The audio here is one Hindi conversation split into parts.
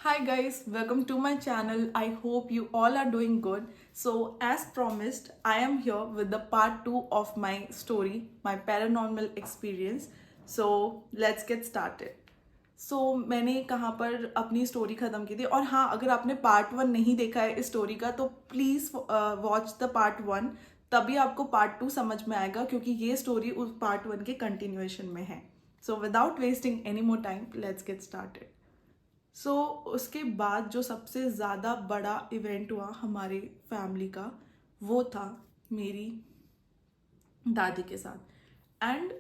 Hi guys, welcome to my channel. I hope you all are doing good. So, as promised, I am here with the part 2 of my story, my paranormal experience. So, let's get started. मैंने कहाँ पर अपनी स्टोरी ख़त्म की थी और हाँ, अगर आपने पार्ट 1 नहीं देखा है इस स्टोरी का तो प्लीज़ वॉच द पार्ट 1, तभी आपको पार्ट 2 समझ में आएगा क्योंकि ये स्टोरी उस पार्ट 1 के कंटिन्यूएशन में है. So without wasting any more time, let's get started. उसके बाद जो सबसे ज़्यादा बड़ा इवेंट हुआ हमारे फैमिली का, वो था मेरी दादी के साथ. एंड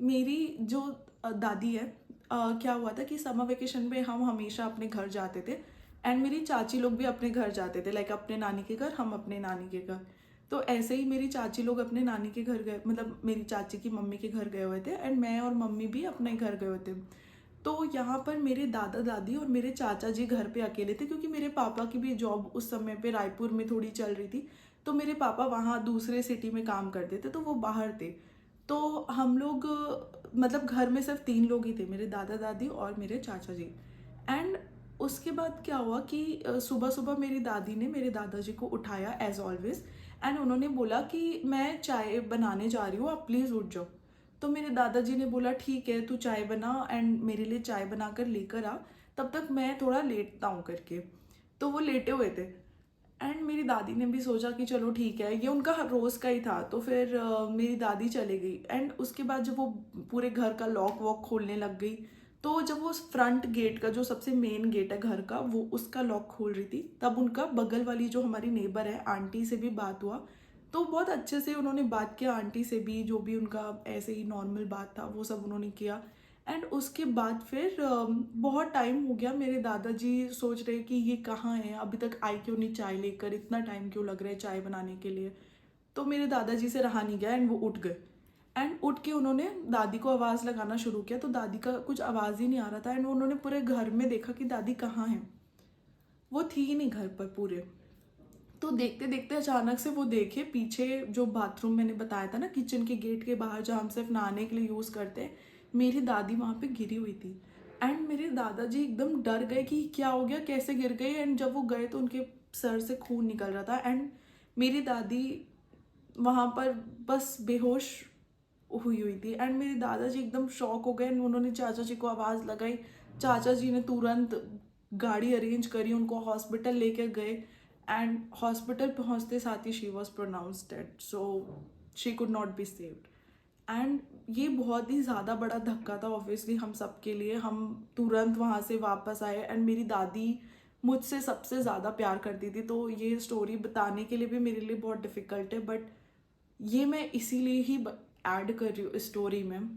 मेरी जो दादी है, क्या हुआ था कि समर वेकेशन में हम हमेशा अपने घर जाते थे. एंड मेरी चाची लोग भी अपने घर जाते थे, लाइक अपने नानी के घर, हम अपने नानी के घर. तो ऐसे ही मेरी चाची लोग अपने नानी के घर गए, मतलब मेरी चाची की मम्मी के घर गए हुए थे एंड मैं और मम्मी भी अपने घर गए हुए थे. तो यहाँ पर मेरे दादा दादी और मेरे चाचा जी घर पे अकेले थे क्योंकि मेरे पापा की भी जॉब उस समय पे रायपुर में थोड़ी चल रही थी. तो मेरे पापा वहाँ दूसरे सिटी में काम करते थे तो वो बाहर थे. तो हम लोग मतलब घर में सिर्फ 3 लोग ही थे, मेरे दादा दादी और मेरे चाचा जी. एंड उसके बाद क्या हुआ कि सुबह सुबह मेरी दादी ने मेरे दादाजी को उठाया एज ऑलवेज. एंड उन्होंने बोला कि मैं चाय बनाने जा रही हूँ, आप प्लीज़ उठ जाओ. तो मेरे दादाजी ने बोला ठीक है, तू चाय बना एंड मेरे लिए चाय बना कर लेकर आ, तब तक मैं थोड़ा लेटता हूँ करके. तो वो लेटे हुए थे एंड मेरी दादी ने भी सोचा कि चलो ठीक है, ये उनका रोज़ का ही था. तो फिर मेरी दादी चली गई एंड उसके बाद जब वो पूरे घर का लॉक वॉक खोलने लग गई, तो जब वो फ्रंट गेट का जो सबसे मेन गेट है घर का, वो उसका लॉक खोल रही थी, तब उनका बगल वाली जो हमारी नेबर है आंटी से भी बात हुआ. तो बहुत अच्छे से उन्होंने बात किया आंटी से भी, जो भी उनका ऐसे ही नॉर्मल बात था वो सब उन्होंने किया. एंड उसके बाद फिर बहुत टाइम हो गया, मेरे दादाजी सोच रहे कि ये कहाँ है, अभी तक आई क्यों नहीं चाय लेकर, इतना टाइम क्यों लग रहा है चाय बनाने के लिए. तो मेरे दादाजी से रहा नहीं गया एंड वो उठ गए. एंड उठ के उन्होंने दादी को आवाज़ लगाना शुरू किया, तो दादी का कुछ आवाज़ ही नहीं आ रहा था. एंड उन्होंने पूरे घर में देखा कि दादी कहाँ है, वो थी ही नहीं घर पर पूरे. तो देखते देखते अचानक से वो देखे पीछे जो बाथरूम मैंने बताया था ना, किचन के गेट के बाहर जहाँ हम सिर्फ नहाने के लिए यूज़ करते हैं, मेरी दादी वहाँ पे गिरी हुई थी. एंड मेरे दादाजी एकदम डर गए कि क्या हो गया, कैसे गिर गई. एंड जब वो गए तो उनके सर से खून निकल रहा था एंड मेरी दादी वहाँ पर बस बेहोश हुई हुई थी. एंड मेरे दादाजी एकदम शॉक हो गए एंड उन्होंने चाचा जी को आवाज़ लगाई. चाचा जी ने तुरंत गाड़ी अरेंज करी, उनको हॉस्पिटल लेकर गए. एंड हॉस्पिटल पहुंचते साथ ही she was pronounced dead, so she could not be saved. And ये बहुत ही ज़्यादा बड़ा धक्का था ऑब्वियसली हम सब के लिए. हम तुरंत वहाँ से वापस आए एंड मेरी दादी मुझसे सबसे ज़्यादा प्यार करती थी, तो ये स्टोरी बताने के लिए भी मेरे लिए बहुत डिफ़िकल्ट है. बट ये मैं इसीलिए ही ऐड कर रही हूँ इस स्टोरी में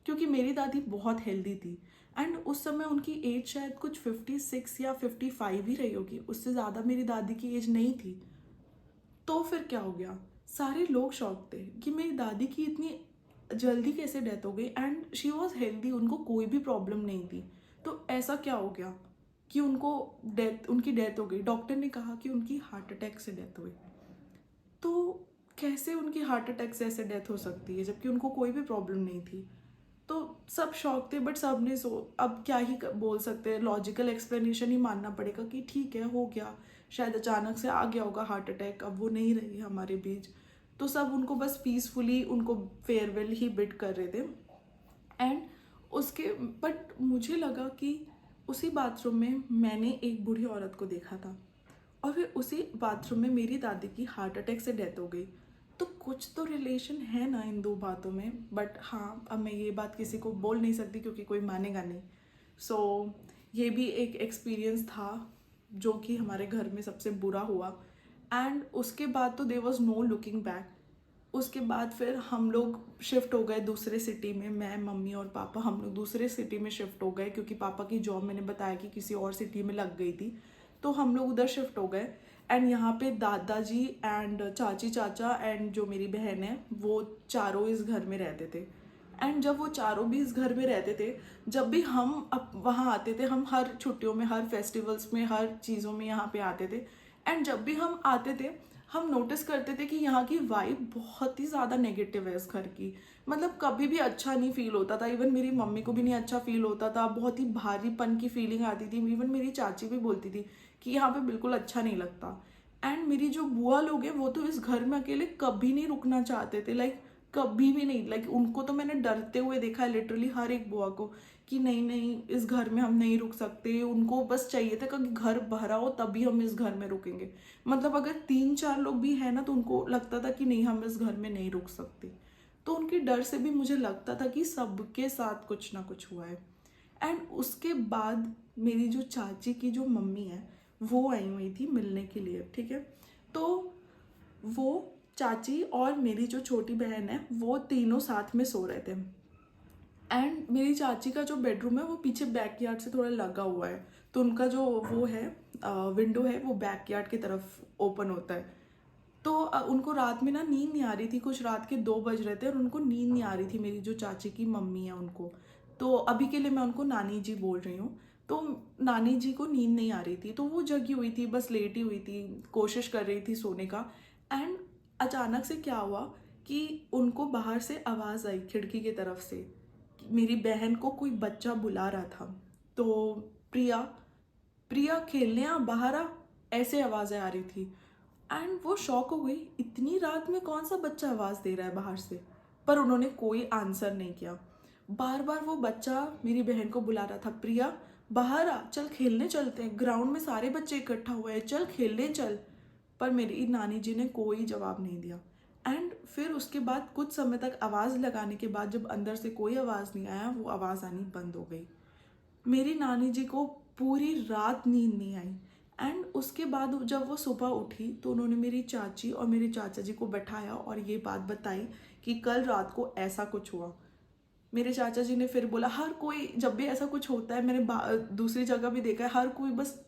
क्योंकि मेरी दादी बहुत हेल्दी थी. एंड उस समय उनकी एज शायद कुछ 56 या 55 ही रही होगी, उससे ज़्यादा मेरी दादी की एज नहीं थी. तो फिर क्या हो गया, सारे लोग शॉक थे कि मेरी दादी की इतनी जल्दी कैसे डेथ हो गई. एंड शी वॉज हेल्दी, उनको कोई भी प्रॉब्लम नहीं थी. तो ऐसा क्या हो गया कि उनकी डेथ हो गई. डॉक्टर ने कहा कि उनकी हार्ट अटैक से डेथ हुई. तो कैसे उनकी हार्ट अटैक से ऐसे डेथ हो सकती है जबकि उनको कोई भी प्रॉब्लम नहीं थी. तो सब शॉक थे बट सब ने अब क्या ही बोल सकते हैं, लॉजिकल एक्सप्लेनेशन ही मानना पड़ेगा कि ठीक है, हो गया, शायद अचानक से आ गया होगा हार्ट अटैक, अब वो नहीं रही हमारे बीच. तो सब उनको बस पीसफुली उनको फेयरवेल ही बिड कर रहे थे. एंड उसके बट मुझे लगा कि उसी बाथरूम में मैंने एक बूढ़ी औरत को देखा था और फिर उसी बाथरूम में मेरी दादी की हार्ट अटैक से डेथ हो गई. तो कुछ तो रिलेशन है ना इन दो बातों में. बट हाँ, अब मैं ये बात किसी को बोल नहीं सकती क्योंकि कोई मानेगा नहीं. सो ये भी एक एक्सपीरियंस था जो कि हमारे घर में सबसे बुरा हुआ. एंड उसके बाद तो there was no looking back. उसके बाद फिर हम लोग शिफ्ट हो गए दूसरे सिटी में, मैं मम्मी और पापा हम लोग दूसरे सिटी में शिफ्ट हो गए क्योंकि पापा की जॉब मैंने बताया कि किसी और सिटी में लग गई थी. तो हम लोग उधर शिफ्ट हो गए. एंड यहाँ पे दादाजी एंड चाची चाचा एंड जो मेरी बहन है वो चारों इस घर में रहते थे. एंड जब वो चारों भी इस घर में रहते थे, जब भी हम अब वहाँ आते थे, हम हर छुट्टियों में, हर फेस्टिवल्स में, हर चीज़ों में यहाँ पे आते थे. एंड जब भी हम आते थे हम नोटिस करते थे कि यहाँ की वाइब बहुत ही ज़्यादा नेगेटिव है इस घर की. मतलब कभी भी अच्छा नहीं फील होता था। इवन मेरी मम्मी को भी नहीं अच्छा फील होता था, बहुत ही भारीपन की फीलिंग आती थी। इवन मेरी चाची भी बोलती थी कि यहाँ पे बिल्कुल अच्छा नहीं लगता। एंड मेरी जो बुआ लोग हैं वो तो इस घर में अकेले कभी नहीं रुकना चाहते थे, लाइक कभी भी नहीं। लाइक उनको तो मैंने डरते हुए देखा है लिटरली, हर एक बुआ को, कि नहीं नहीं इस घर में हम नहीं रुक सकते। उनको बस चाहिए था कि घर भरा हो तभी हम इस घर में रुकेंगे। मतलब अगर 3-4 लोग भी है ना तो उनको लगता था कि नहीं हम इस घर में नहीं रुक सकते। तो उनके डर से भी मुझे लगता था कि सबके साथ कुछ ना कुछ हुआ है। एंड उसके बाद मेरी जो चाची की जो मम्मी है वो आई हुई थी मिलने के लिए, ठीक है। तो वो चाची और मेरी जो छोटी बहन है वो तीनों साथ में सो रहे थे। एंड मेरी चाची का जो बेडरूम है वो पीछे बैकयार्ड से थोड़ा लगा हुआ है, तो उनका जो वो है विंडो है वो बैकयार्ड की तरफ ओपन होता है। तो उनको रात में ना नींद नहीं आ रही थी, कुछ रात के 2 बज रहे थे और उनको नींद नहीं आ रही थी, मेरी जो चाची की मम्मी है उनको। तो अभी के लिए मैं उनको नानी जी बोल रही हूँ। तो नानी जी को नींद नहीं आ रही थी, तो वो जगी हुई थी, बस लेटी हुई थी, कोशिश कर रही थी सोने का। एंड अचानक से क्या हुआ कि उनको बाहर से आवाज़ आई खिड़की की तरफ से कि मेरी बहन को कोई बच्चा बुला रहा था। तो प्रिया, प्रिया खेलने आ, बाहर आ, ऐसे आवाज़ें आ रही थी। एंड वो शॉक हो गई, इतनी रात में कौन सा बच्चा आवाज़ दे रहा है बाहर से। पर उन्होंने कोई आंसर नहीं किया। बार बार वो बच्चा मेरी बहन को बुला रहा था, प्रिया बाहर आ, चल खेलने चलते हैं, ग्राउंड में सारे बच्चे इकट्ठा हुए हैं, चल खेलने चल। पर मेरी नानी जी ने कोई जवाब नहीं दिया। एंड फिर उसके बाद कुछ समय तक आवाज़ लगाने के बाद जब अंदर से कोई आवाज़ नहीं आया, वो आवाज़ आनी बंद हो गई। मेरी नानी जी को पूरी रात नींद नहीं आई। एंड उसके बाद जब वो सुबह उठी तो उन्होंने मेरी चाची और मेरे चाचा जी को बैठाया और ये बात बताई कि कल रात को ऐसा कुछ हुआ। मेरे चाचा जी ने फिर बोला, हर कोई जब भी ऐसा कुछ होता है, मैंने दूसरी जगह भी देखा है, हर कोई बस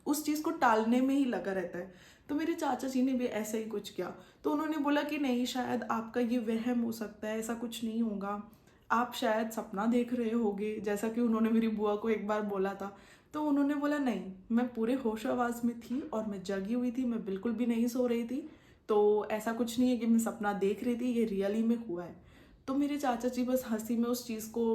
उस चीज़ को टालने में ही लगा रहता है। तो मेरे चाचा जी ने भी ऐसा ही कुछ किया। तो उन्होंने बोला कि नहीं, शायद आपका ये वहम हो सकता है, ऐसा कुछ नहीं होगा, आप शायद सपना देख रहे होगे, जैसा कि उन्होंने मेरी बुआ को एक बार बोला था। तो उन्होंने बोला नहीं, मैं पूरे होश आवाज़ में थी और मैं जगी हुई थी, मैं बिल्कुल भी नहीं सो रही थी। तो ऐसा कुछ नहीं है कि मैं सपना देख रही थी, ये रियली में हुआ है। तो मेरे चाचा जी बस हंसी में उस चीज़ को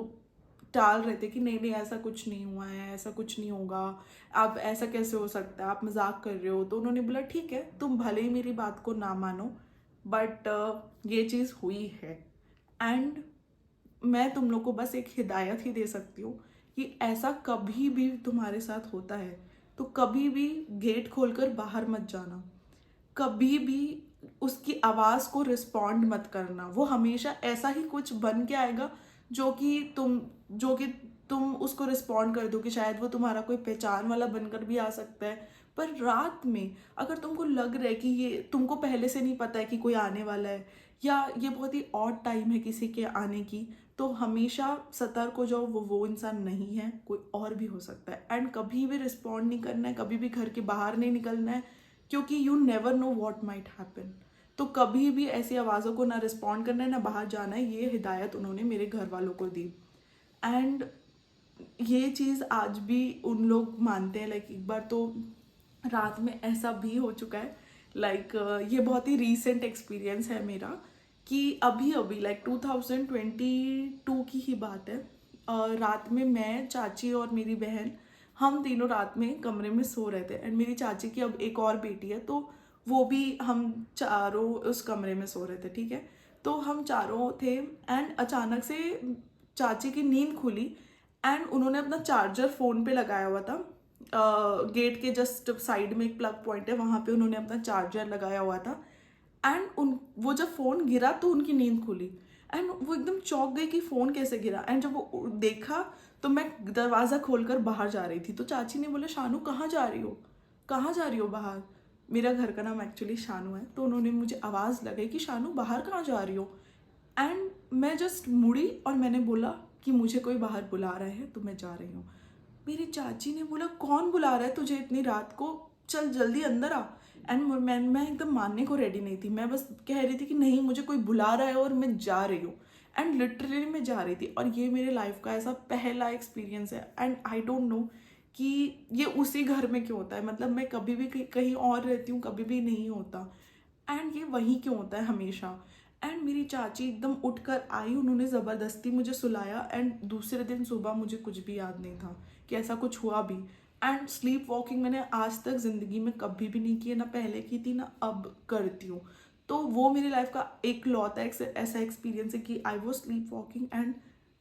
टाल रहे थे कि नहीं नहीं ऐसा कुछ नहीं हुआ है, ऐसा कुछ नहीं होगा, आप ऐसा कैसे हो सकता है, आप मजाक कर रहे हो। तो उन्होंने बोला ठीक है, तुम भले ही मेरी बात को ना मानो, बट ये चीज़ हुई है। एंड मैं तुम लोग को बस एक हिदायत ही दे सकती हूँ कि ऐसा कभी भी तुम्हारे साथ होता है तो कभी भी गेट खोलकर बाहर मत जाना, कभी भी उसकी आवाज़ को रिस्पॉन्ड मत करना। वो हमेशा ऐसा ही कुछ बन के आएगा जो कि तुम उसको रिस्पॉन्ड कर दो, कि शायद वो तुम्हारा कोई पहचान वाला बनकर भी आ सकता है। पर रात में अगर तुमको लग रहा है कि ये तुमको पहले से नहीं पता है कि कोई आने वाला है, या ये बहुत ही ऑड टाइम है किसी के आने की, तो हमेशा सतर्क हो जाओ, वो इंसान नहीं है, कोई और भी हो सकता है। एंड कभी भी रिस्पॉन्ड नहीं करना है, कभी भी घर के बाहर नहीं निकलना है, क्योंकि you never know what might happen. तो कभी भी ऐसी आवाज़ों को ना रिस्पॉन्ड करना है ना बाहर जाना है, ये हिदायत उन्होंने मेरे घर वालों को दी। एंड ये चीज़ आज भी उन लोग मानते हैं। लाइक एक बार तो रात में ऐसा भी हो चुका है, लाइक ये बहुत ही रीसेंट एक्सपीरियंस है मेरा, कि अभी अभी लाइक 2022 की ही बात है। रात में मैं, चाची और मेरी बहन, हम तीनों रात में कमरे में सो रहे थे। एंड मेरी चाची की अब एक और बेटी है, तो वो भी, हम चारों उस कमरे में सो रहे थे, ठीक है। तो हम चारों थे एंड अचानक से चाची की नींद खुली। एंड उन्होंने अपना चार्जर फ़ोन पे लगाया हुआ था, गेट के जस्ट साइड में एक प्लग पॉइंट है, वहाँ पे उन्होंने अपना चार्जर लगाया हुआ था। एंड उन वो जब फ़ोन गिरा तो उनकी नींद खुली। एंड वो एकदम चौंक गई कि फ़ोन कैसे गिरा। एंड जब वो देखा तो मैं दरवाज़ा खोलकर बाहर जा रही थी। तो चाची ने बोला, शानू कहाँ जा रही हो, कहाँ जा रही हो बाहर। मेरा घर का नाम एक्चुअली शानू है। तो उन्होंने मुझे आवाज़ लगाई कि शानू बाहर कहाँ जा रही हो। एंड मैं जस्ट मुड़ी और मैंने बोला कि मुझे कोई बाहर बुला रहा है तो मैं जा रही हूँ। मेरी चाची ने बोला, कौन बुला रहा है तुझे इतनी रात को, चल जल्दी अंदर आ। एंड मैं एकदम मानने को रेडी नहीं थी, मैं बस कह रही थी कि नहीं मुझे कोई बुला रहा है और मैं जा रही हूँ। एंड लिटरली मैं जा रही थी। और ये मेरे लाइफ का ऐसा पहला एक्सपीरियंस है। एंड आई डोंट नो कि ये उसी घर में क्यों होता है, मतलब मैं कभी भी कहीं और रहती हूँ, कभी भी नहीं होता। एंड ये वहीं क्यों होता है हमेशा। एंड मेरी चाची एकदम उठकर आई, उन्होंने ज़बरदस्ती मुझे सुलाया एंड दूसरे दिन सुबह मुझे कुछ भी याद नहीं था कि ऐसा कुछ हुआ भी। एंड स्लीप वॉकिंग मैंने आज तक ज़िंदगी में कभी भी नहीं की है, ना पहले की थी ना अब करती हूँ। तो वो मेरी लाइफ का एक लौता ऐसा एक्सपीरियंस है कि I was sleep walking and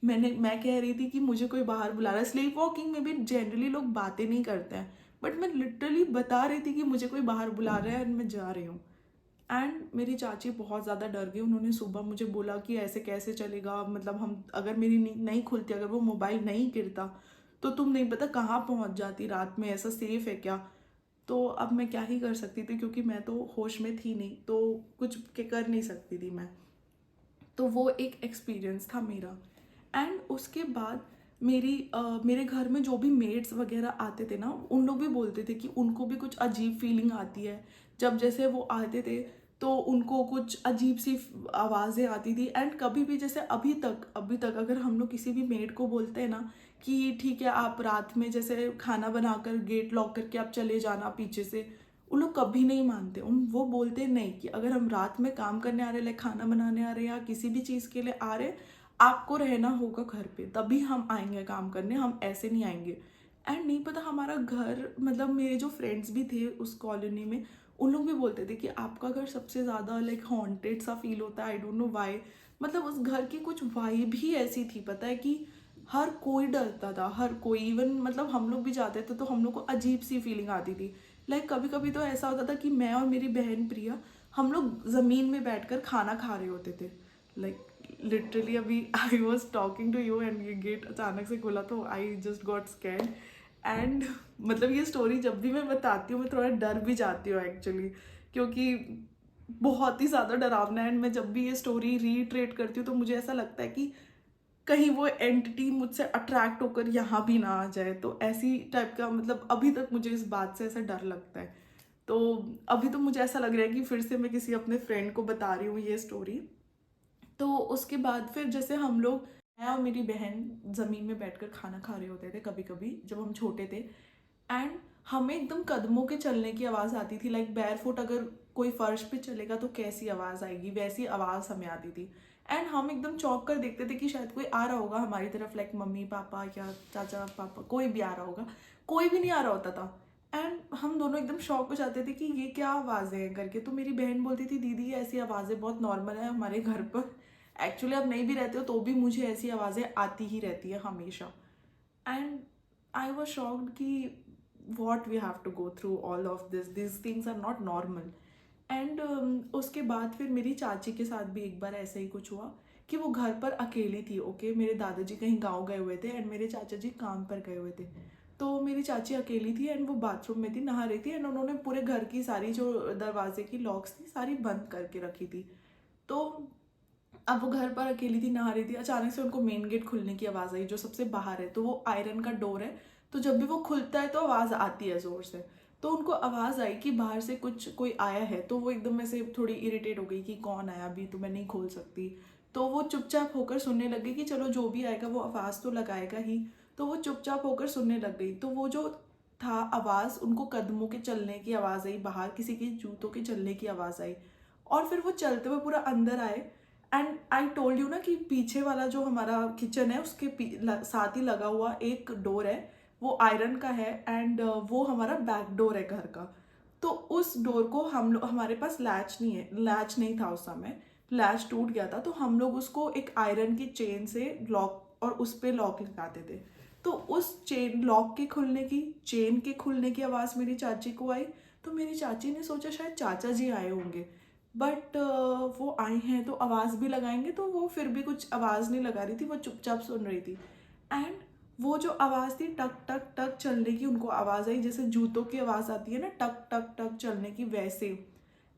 मैं कह रही थी कि मुझे कोई बाहर बुला रहा है। स्लीप वॉकिंग में भी जनरली लोग बातें नहीं करते हैं, बट मैं लिटरली बता रही थी कि मुझे कोई बाहर बुला रहा है एंड मैं जा रही हूँ। एंड मेरी चाची बहुत ज़्यादा डर गई, उन्होंने सुबह मुझे बोला कि ऐसे कैसे चलेगा, मतलब हम अगर मेरी नींद नहीं खुलती, अगर वो मोबाइल नहीं गिरता तो तुम नहीं पता कहाँ पहुँच जाती रात में, ऐसा सेफ है क्या। तो अब मैं क्या ही कर सकती थी, क्योंकि मैं तो होश में थी नहीं, तो कुछ कर नहीं सकती थी मैं। तो वो एक एक्सपीरियंस था मेरा। एंड उसके बाद मेरे घर में जो भी मेड्स वगैरह आते थे ना, उन लोग भी बोलते थे कि उनको भी कुछ अजीब फीलिंग आती है जब जैसे वो आते थे, तो उनको कुछ अजीब सी आवाज़ें आती थी। एंड कभी भी जैसे अभी तक अगर हम लोग किसी भी मेड को बोलते हैं ना कि ठीक है आप रात में जैसे खाना बनाकर गेट लॉक करके आप चले जाना पीछे से, उन लोग कभी नहीं मानते। वो बोलते नहीं कि अगर हम रात में काम करने आ रहे, लाइक खाना बनाने आ रहे या किसी भी चीज़ के लिए आ रहे, आपको रहना होगा घर पे, तभी हम आएंगे काम करने, हम ऐसे नहीं आएंगे। एंड नहीं पता हमारा घर, मतलब मेरे जो फ्रेंड्स भी थे उस कॉलोनी में, उन लोग भी बोलते थे कि आपका घर सबसे ज़्यादा लाइक हॉन्टेड सा फील होता है, आई डोंट नो वाई। मतलब उस घर की कुछ वाइब ही ऐसी थी, पता है कि हर कोई डरता था, हर कोई। इवन मतलब हम लोग भी जाते थे तो हम लोग को अजीब सी फीलिंग आती थी। लाइक कभी कभी तो ऐसा होता था कि मैं और मेरी बहन प्रिया, हम लोग ज़मीन में बैठकर खाना खा रहे होते थे। लाइक लिटरली अभी I was talking to you and ये गेट अचानक से खुला तो I just got scared. And मतलब ये स्टोरी जब भी मैं बताती हूँ मैं थोड़ा डर भी जाती हूँ एक्चुअली, क्योंकि बहुत ही ज़्यादा डरावना है। एंड मैं जब भी ये स्टोरी रीट्रेट करती हूँ तो मुझे ऐसा लगता है कि कहीं वो एंटिटी मुझसे अट्रैक्ट होकर यहाँ भी ना आ जाए, तो ऐसी टाइप का, मतलब अभी तक मुझे इस बात से ऐसा डर लगता है। तो अभी तो मुझे ऐसा लग रहा है कि फिर से मैं किसी अपने फ्रेंड को बता रही हूँ ये स्टोरी। तो उसके बाद फिर जैसे हम लोग, मैं और मेरी बहन ज़मीन में बैठकर खाना खा रहे होते थे कभी कभी जब हम छोटे थे। एंड हमें एकदम कदमों के चलने की आवाज़ आती थी, लाइक बैरफुट अगर कोई फर्श पे चलेगा तो कैसी आवाज़ आएगी, वैसी आवाज़ हमें आती थी। एंड हम एकदम चौंक कर देखते थे कि शायद कोई आ रहा होगा हमारी तरफ, लाइक मम्मी पापा या चाचा पापा, कोई भी आ रहा होगा। कोई भी नहीं आ रहा होता था। एंड हम दोनों एकदम शॉक हो जाते थे कि ये क्या आवाज़ें हैं करके। तो मेरी बहन बोलती थी दीदी ये ऐसी आवाज़ें बहुत नॉर्मल है हमारे घर पर, एक्चुअली आप नहीं भी रहते हो तो भी मुझे ऐसी आवाज़ें आती ही रहती है हमेशा। एंड आई वॉज शॉक्ड कि what we have to go through all of this things are not normal. And उसके बाद फिर मेरी चाची के साथ भी एक बार ऐसा ही कुछ हुआ कि वो घर पर अकेली थी। ओके, मेरे दादाजी कहीं गांव गए हुए थे एंड मेरे चाचा जी काम पर गए हुए थे। तो मेरी चाची अकेली थी एंड वो बाथरूम में थी, नहा रही थी। एंड उन्होंने पूरे घर की सारी जो दरवाजे की लॉक्स थी सारी बंद करके रखी थी। तो अब वो घर पर अकेली थी, नहा रही थी, अचानक से उनको मेन गेट खुलने की आवाज़ आई जो सबसे बाहर है। तो वो आयरन का डोर है, तो जब भी वो खुलता है तो आवाज़ आती है ज़ोर से। तो उनको आवाज़ आई कि बाहर से कुछ कोई आया है। तो वो एकदम से थोड़ी इरिटेट हो गई कि कौन आया, अभी तो मैं नहीं खोल सकती। तो वो चुपचाप होकर सुनने लग गई कि चलो जो भी आएगा वो आवाज़ तो लगाएगा ही। तो वो चुपचाप होकर सुनने लग गई। तो वो जो था आवाज़, उनको कदमों के चलने की आवाज़ आई, बाहर किसी के जूतों के चलने की आवाज़ आई। और फिर वो चलते हुए पूरा अंदर आए। एंड आई टोल्ड यू ना कि पीछे वाला जो हमारा किचन है उसके साथ ही लगा हुआ एक डोर है, वो आयरन का है। एंड वो हमारा बैक डोर है घर का। तो उस डोर को हमारे पास लैच नहीं है, लैच नहीं था उस समय, लैच टूट गया था। तो हम लोग उसको एक आयरन की चेन से लॉक, और उस पर लॉक लगाते थे। तो उस चेन लॉक के खुलने की, चेन के खुलने की आवाज़ मेरी चाची को आई। तो मेरी चाची ने सोचा शायद चाचा जी आए होंगे, बट वो आए हैं तो आवाज़ भी लगाएंगे। तो वो फिर भी कुछ आवाज़ नहीं लगा रही थी, वो चुपचाप सुन रही थी। एंड वो जो आवाज़ थी टक टक टक चलने की, उनको आवाज़ आई जैसे जूतों की आवाज़ आती है ना टक टक टक चलने की, वैसे।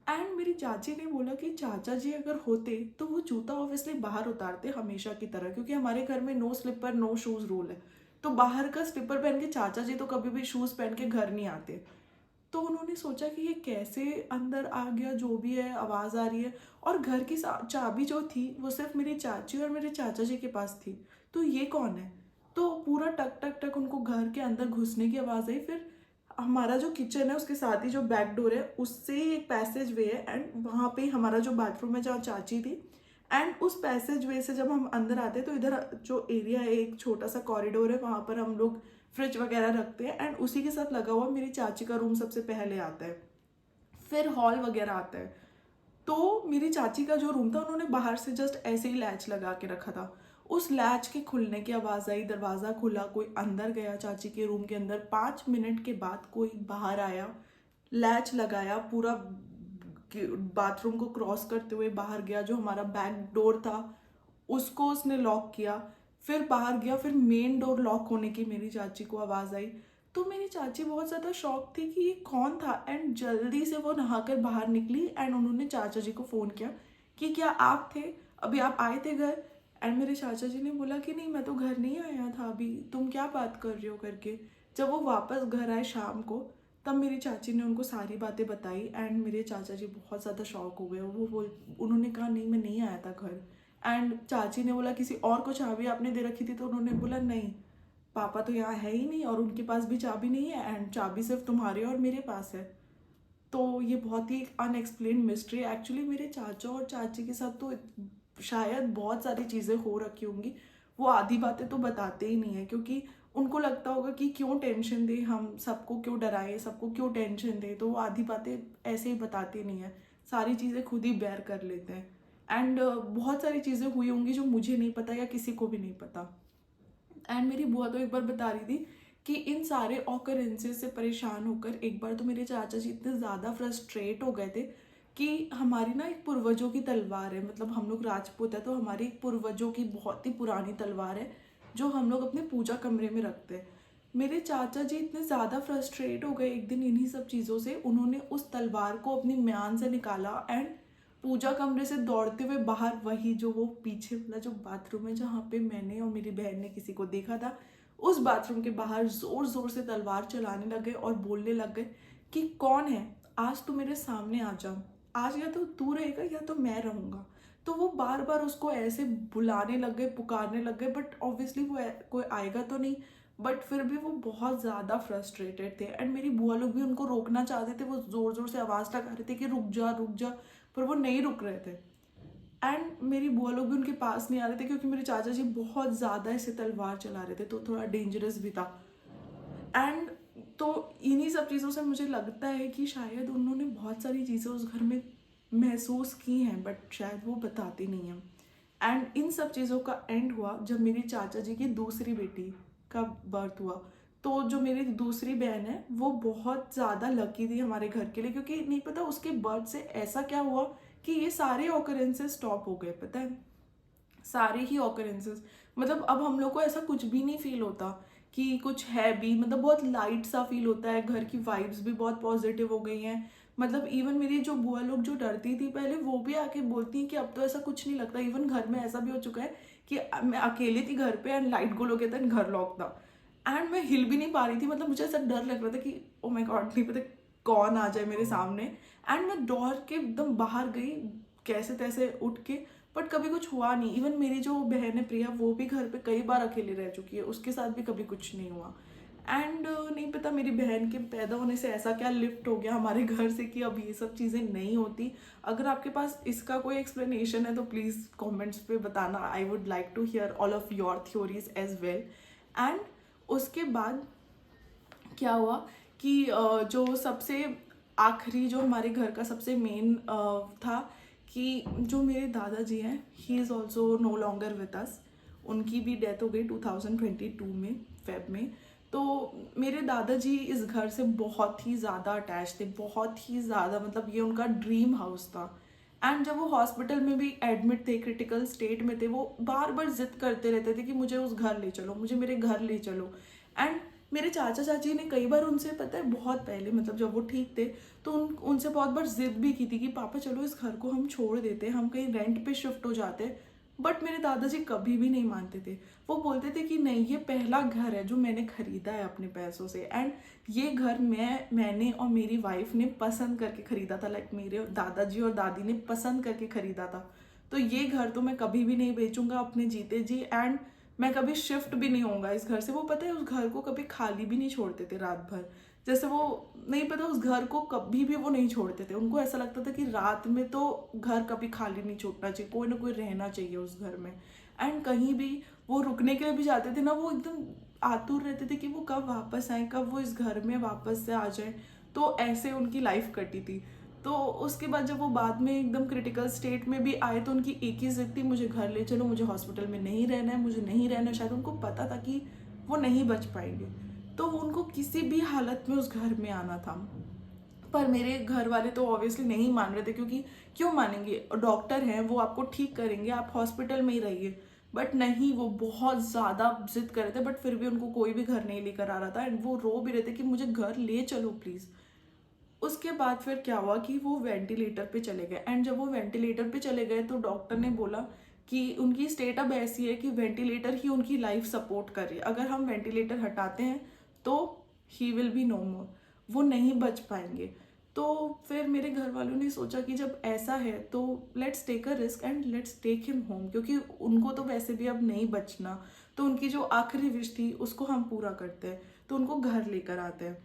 एंड मेरी चाची ने बोला कि चाचा जी अगर होते तो वो जूता ऑब्वियसली बाहर उतारते हमेशा की तरह, क्योंकि हमारे घर में no slipper no shoes rule है। तो बाहर का स्लीपर पहन के चाचा जी तो कभी भी शूज़ पहन के घर नहीं आते। तो उन्होंने सोचा कि ये कैसे अंदर आ गया, जो भी है आवाज़ आ रही है। और घर की चाबी जो थी वो सिर्फ मेरी चाची और मेरे चाचा जी के पास थी। तो ये कौन है। तो पूरा टक टक टक उनको घर के अंदर घुसने की आवाज़ आई। फिर हमारा जो किचन है उसके साथ ही जो बैक डोर है उससे ही एक पैसेज वे है, एंड वहाँ पे हमारा जो बाथरूम है जहाँ चाची थी, एंड उस पैसेज वे से जब हम अंदर आते हैं तो इधर जो एरिया है एक छोटा सा कॉरिडोर है, वहाँ पर हम लोग फ्रिज वगैरह रखते हैं, एंड उसी के साथ लगा हुआ मेरी चाची का रूम सबसे पहले आता है, फिर हॉल वगैरह आता है। तो मेरी चाची का जो रूम था उन्होंने बाहर से जस्ट ऐसे ही लैच लगा के रखा था। उस लैच के खुलने की आवाज़ आई, दरवाज़ा खुला, कोई अंदर गया चाची के रूम के अंदर। 5 मिनट के बाद कोई बाहर आया, लैच लगाया, पूरा बाथरूम को क्रॉस करते हुए बाहर गया, जो हमारा बैक डोर था उसको उसने लॉक किया, फिर बाहर गया, फिर मेन डोर लॉक होने की मेरी चाची को आवाज़ आई। तो मेरी चाची बहुत ज़्यादा शॉक थी कि ये कौन था, एंड जल्दी से वो नहाकर बाहर निकली, एंड उन्होंने चाचा जी को फ़ोन किया कि क्या आप थे, अभी आप आए थे घर? एंड मेरे चाचा जी ने बोला कि नहीं, मैं तो घर नहीं आया था अभी, तुम क्या बात कर रहे हो करके। जब वो वापस घर आए शाम को, तब मेरी चाची ने उनको सारी बातें बताई, एंड मेरे चाचा जी बहुत ज़्यादा शॉक हो गए। उन्होंने कहा नहीं, मैं नहीं आया था घर। एंड चाची ने बोला किसी और को चाबी आपने दे रखी थी? तो उन्होंने बोला नहीं, पापा तो यहाँ है ही नहीं और उनके पास भी चाबी नहीं है, एंड चाबी सिर्फ तुम्हारे और मेरे पास है। तो ये बहुत ही अनएक्सप्लेन मिस्ट्री। एक्चुअली मेरे चाचा और चाची के साथ तो शायद बहुत सारी चीज़ें हो रखी होंगी, वो आधी बातें तो बताते ही नहीं है, क्योंकि उनको लगता होगा कि क्यों टेंशन दे, हम सबको क्यों डराए, सबको क्यों टेंशन दे, तो वो आधी बातें ऐसे ही बताते नहीं है, सारी चीज़ें खुद ही बेयर कर लेते हैं। एंड बहुत सारी चीज़ें हुई होंगी जो मुझे नहीं पता या किसी को भी नहीं पता। एंड मेरी बुआ तो एक बार बता रही थी कि इन सारे ऑकरेंसेस से परेशान होकर एक बार तो मेरे चाचा जी इतने ज़्यादा फ्रस्ट्रेट हो गए थे कि हमारी ना एक पूर्वजों की तलवार है, मतलब हम लोग राजपूत है, तो हमारी एक पूर्वजों की बहुत ही पुरानी तलवार है जो हम लोग अपने पूजा कमरे में रखते हैं। मेरे चाचा जी इतने ज़्यादा फ्रस्ट्रेट हो गए एक दिन इन्हीं सब चीज़ों से, उन्होंने उस तलवार को अपनी म्यान से निकाला, एंड पूजा कमरे से दौड़ते हुए बाहर, वही जो वो पीछे वाला जो बाथरूम है जहाँ पे मैंने और मेरी बहन ने किसी को देखा था, उस बाथरूम के बाहर जोर जोर से तलवार चलाने लगे और बोलने लग गए कि कौन है, आज तू मेरे सामने आ जा, आज या तो तू रहेगा या तो मैं रहूँगा। तो वो बार बार उसको ऐसे बुलाने लग गए, पुकारने लग गए, बट ऑब्वियसली वो कोई आएगा तो नहीं। बट फिर भी वो बहुत ज़्यादा फ्रस्ट्रेटेड थे, एंड मेरी बुआ लोग भी उनको रोकना चाहते थे, वो ज़ोर ज़ोर से आवाज़ लगा रहे थे कि रुक जा रुक जा, पर वो नहीं रुक रहे थे। एंड मेरी बुआ लोग भी उनके पास नहीं आ रहे थे, क्योंकि मेरे चाचा जी बहुत ज़्यादा ऐसे तलवार चला रहे थे, तो थोड़ा डेंजरस भी था। एंड तो इन्हीं सब चीज़ों से मुझे लगता है कि शायद उन्होंने बहुत सारी चीज़ें उस घर में महसूस की हैं, बट शायद वो बताते नहीं हैं। एंड इन सब चीज़ों का एंड हुआ जब मेरी चाचा जी की दूसरी बेटी का बर्थ हुआ। तो जो मेरी दूसरी बहन है वो बहुत ज़्यादा लकी थी हमारे घर के लिए, क्योंकि नहीं पता उसके बर्थ से ऐसा क्या हुआ कि ये सारे ऑकरेंसेस स्टॉप हो गए, पता है, सारे ही ऑकरेंसेस। मतलब अब हम लोग को ऐसा कुछ भी नहीं फील होता कि कुछ है भी, मतलब बहुत लाइट सा फील होता है, घर की वाइब्स भी बहुत पॉजिटिव हो गई हैं। मतलब इवन मेरी जो बुआ लोग जो डरती थी पहले, वो भी आके बोलती हैं कि अब तो ऐसा कुछ नहीं लगता। इवन घर में ऐसा भी हो चुका है कि मैं अकेली थी घर पे, एंड लाइट गुल हो गया था, घर लॉक था, एंड मैं हिल भी नहीं पा रही थी। मतलब मुझे ऐसा डर लग रहा था कि ओ माय गॉड, नहीं पता कौन आ जाए मेरे सामने। एंड मैं दौड़ के एकदम बाहर गई कैसे तैसे उठ के, बट कभी कुछ हुआ नहीं। इवन मेरी जो बहन है प्रिया, वो भी घर पे कई बार अकेली रह चुकी है, उसके साथ भी कभी कुछ नहीं हुआ। एंड नहीं पता मेरी बहन के पैदा होने से ऐसा क्या लिफ्ट हो गया हमारे घर से कि अब ये सब चीज़ें नहीं होती। अगर आपके पास इसका कोई एक्सप्लेनेशन है तो प्लीज़ कमेंट्स पे बताना, I would like to hear all of your theories as well. And उसके बाद क्या हुआ कि जो सबसे आखिरी, जो हमारे घर का सबसे मेन था कि जो मेरे दादाजी हैं, he is also no longer with us. उनकी भी डेथ हो गई 2022 में, फेब में। तो मेरे दादाजी इस घर से बहुत ही ज़्यादा अटैच थे, बहुत ही ज़्यादा, मतलब ये उनका ड्रीम हाउस था। एंड जब वो हॉस्पिटल में भी एडमिट थे, क्रिटिकल स्टेट में थे, वो बार बार जिद करते रहते थे कि मुझे उस घर ले चलो, मुझे मेरे घर ले चलो। एंड मेरे चाचा चाची ने कई बार उनसे, पता है, बहुत पहले, मतलब जब वो ठीक थे, तो उनसे बहुत बार जिद भी की थी कि पापा चलो इस घर को हम छोड़ देते, हम कहीं रेंट पे शिफ्ट हो जाते। बट मेरे दादाजी कभी भी नहीं मानते थे। वो बोलते थे कि नहीं, ये पहला घर है जो मैंने खरीदा है अपने पैसों से, एंड ये घर मैंने और मेरी वाइफ ने पसंद करके खरीदा था, लाइक मेरे दादाजी और दादी ने पसंद करके खरीदा था। तो ये घर तो मैं कभी भी नहीं बेचूंगा अपने जीते जी। एंड मैं कभी शिफ्ट भी नहीं होऊंगा इस घर से। वो पता है उस घर को कभी खाली भी नहीं छोड़ते थे रात भर, जैसे वो नहीं पता, उस घर को कभी भी वो नहीं छोड़ते थे। उनको ऐसा लगता था कि रात में तो घर कभी खाली नहीं छोड़ना चाहिए, कोई ना कोई रहना चाहिए उस घर में। एंड कहीं भी वो रुकने के लिए भी जाते थे ना, वो एकदम आतुर रहते थे कि वो कब वापस आए, कब वो इस घर में वापस से आ जाए। तो ऐसे उनकी लाइफ कटी थी। तो उसके बाद जब वो बाद में एकदम क्रिटिकल स्टेट में भी आए तो उनकी एक ही जिद थी, मुझे घर ले चलो, मुझे हॉस्पिटल में नहीं रहना है, मुझे नहीं रहना है। शायद उनको पता था कि वो नहीं बच पाएंगे, तो उनको किसी भी हालत में उस घर में आना था। पर मेरे घर वाले तो ऑब्वियसली नहीं मान रहे थे, क्योंकि क्यों मानेंगे, डॉक्टर हैं, वो आपको ठीक करेंगे, आप हॉस्पिटल में ही रहिए। बट नहीं, वो बहुत ज़्यादा जिद कर रहे थे, बट फिर भी उनको कोई भी घर नहीं लेकर आ रहा था। एंड वो रो भी रहे थे कि मुझे घर ले चलो प्लीज़। उसके बाद फिर क्या हुआ कि वो वेंटिलेटर पे चले गए। एंड जब वो वेंटिलेटर पे चले गए तो डॉक्टर ने बोला कि उनकी स्टेट अब ऐसी है कि वेंटिलेटर ही उनकी लाइफ सपोर्ट कर रही है, अगर हम वेंटिलेटर हटाते हैं तो ही विल बी नो मोर, वो नहीं बच पाएंगे। तो फिर मेरे घर वालों ने सोचा कि जब ऐसा है तो let's take a risk and let's take him home, क्योंकि उनको तो वैसे भी अब नहीं बचना। तो उनकी जो आखिरी विश थी उसको हम पूरा करते हैं, तो उनको घर लेकर आते हैं।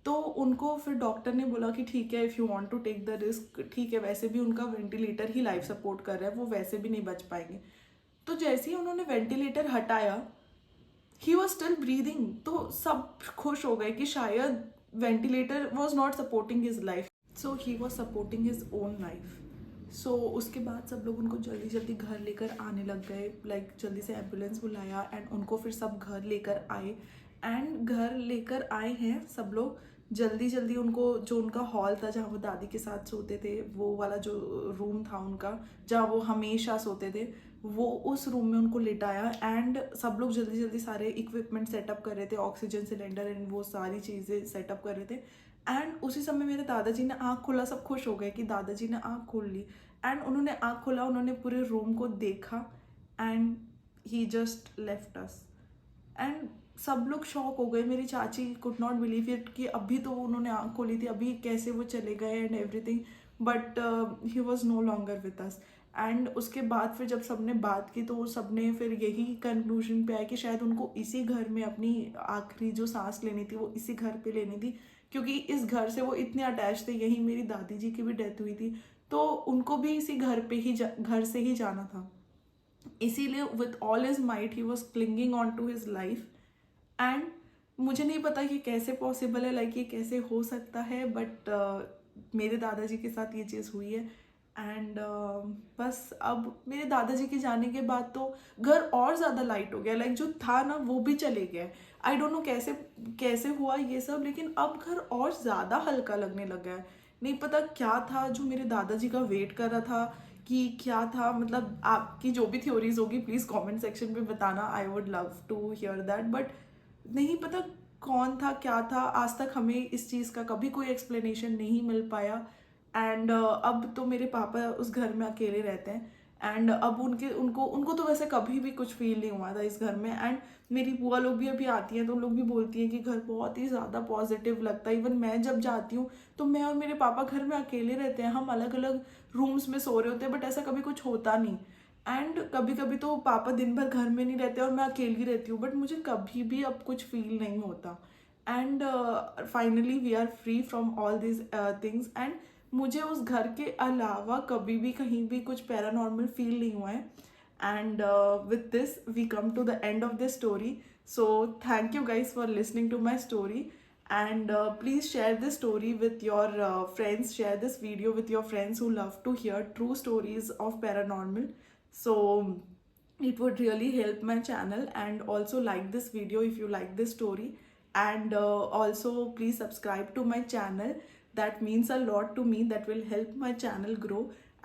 तो उनको फिर डॉक्टर ने बोला कि ठीक है, if you want to take the risk, ठीक है, वैसे भी उनका वेंटिलेटर ही लाइफ सपोर्ट कर रहा है, वो वैसे भी नहीं बच पाएंगे। तो जैसे ही उन्होंने वेंटिलेटर हटाया, ही वॉज स्टिल ब्रीदिंग, तो सब खुश हो गए कि शायद ventilator was not supporting his life, so he was supporting his own life. So उसके बाद सब लोग उनको जल्दी जल्दी घर लेकर आने लग गए, लाइक जल्दी से एम्बुलेंस बुलाया एंड उनको फिर सब घर लेकर आए। एंड घर लेकर आए हैं सब लोग जल्दी जल्दी। उनको जो उनका हॉल था जहाँ वो दादी के साथ सोते थे, वो वाला जो रूम था उनका जहाँ वो हमेशा सोते थे, वो उस रूम में उनको लिटाया। एंड सब लोग जल्दी जल्दी सारे इक्विपमेंट सेटअप कर रहे थे, ऑक्सीजन सिलेंडर एंड वो सारी चीज़ें सेटअप कर रहे थे। एंड उसी समय मेरे दादाजी ने आँख खोला, सब खुश हो गए कि दादाजी ने आँख खोल ली। एंड उन्होंने आँख खोला, उन्होंने पूरे रूम को देखा and he just left us. And सब लोग शॉक हो गए, मेरी चाची कुड नॉट बिलीव इट कि अभी तो उन्होंने आँख खोली थी, अभी कैसे वो चले गए and everything. But he was no longer with us. And उसके बाद फिर जब सबने बात की तो सबने फिर यही कंक्लूजन पे आया कि शायद उनको इसी घर में अपनी आखिरी जो सांस लेनी थी वो इसी घर पे लेनी थी, क्योंकि इस घर से वो इतने अटैच थे। यही मेरी दादी जी की भी डेथ हुई थी, तो उनको भी इसी घर पे ही घर से ही जाना था। इसीलिए with all his might he was clinging on to his life. And मुझे नहीं पता कि कैसे पॉसिबल है, लाइक ये कैसे हो सकता है, बट मेरे दादाजी के साथ ये चीज़ हुई है। एंड बस अब मेरे दादाजी के जाने के बाद तो घर और ज़्यादा लाइट हो गया, लाइक जो था ना वो भी चले गया। आई डोंट नो कैसे कैसे हुआ ये सब, लेकिन अब घर और ज़्यादा हल्का लगने लगा है। नहीं पता क्या था जो मेरे दादाजी का वेट कर रहा था, कि क्या था। मतलब आपकी जो भी थ्योरीज होगी प्लीज़ कमेंट सेक्शन में बताना, I would love to hear that. But नहीं पता कौन था, क्या था, आज तक हमें इस चीज़ का कभी कोई एक्सप्लेनेशन नहीं मिल पाया। एंड अब तो मेरे पापा उस घर में अकेले रहते हैं। एंड अब उनके उनको उनको तो वैसे कभी भी कुछ फील नहीं हुआ था इस घर में। एंड मेरी बुआ लोग भी अभी आती हैं तो लोग भी बोलती हैं कि घर बहुत ही ज़्यादा पॉजिटिव लगता है। इवन मैं जब जाती हूँ तो मैं और मेरे पापा घर में अकेले रहते हैं, हम अलग अलग रूम्स में सो रहे होते हैं, बट ऐसा कभी कुछ होता नहीं। एंड कभी कभी तो पापा दिन भर घर में नहीं रहते और मैं अकेली रहती हूँ, बट मुझे कभी भी अब कुछ फील नहीं होता। And finally we are free from all this things. And मुझे उस घर के अलावा कभी भी कहीं भी कुछ पैरानॉर्मल फील नहीं हुआ है। And with this we come to the end of this story. So thank you guys for listening to my story, and please share this story with your friends, share this video with your friends who love to hear true stories of paranormal. So it would really help my channel, and also like this video if you like this story. And also please subscribe to my channel, that means a lot to me, that will help my channel grow.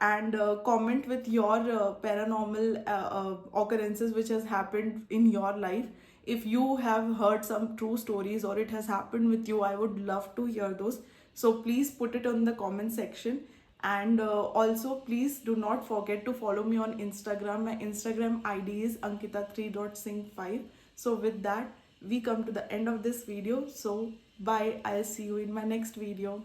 And comment with your paranormal occurrences which has happened in your life. If you have heard some true stories or it has happened with you, I would love to hear those. So please put it on the comment section. And also please do not forget to follow me on Instagram. My Instagram ID is ankita3.singh5. So with that we come to the end of this video. So bye, I'll see you in my next video.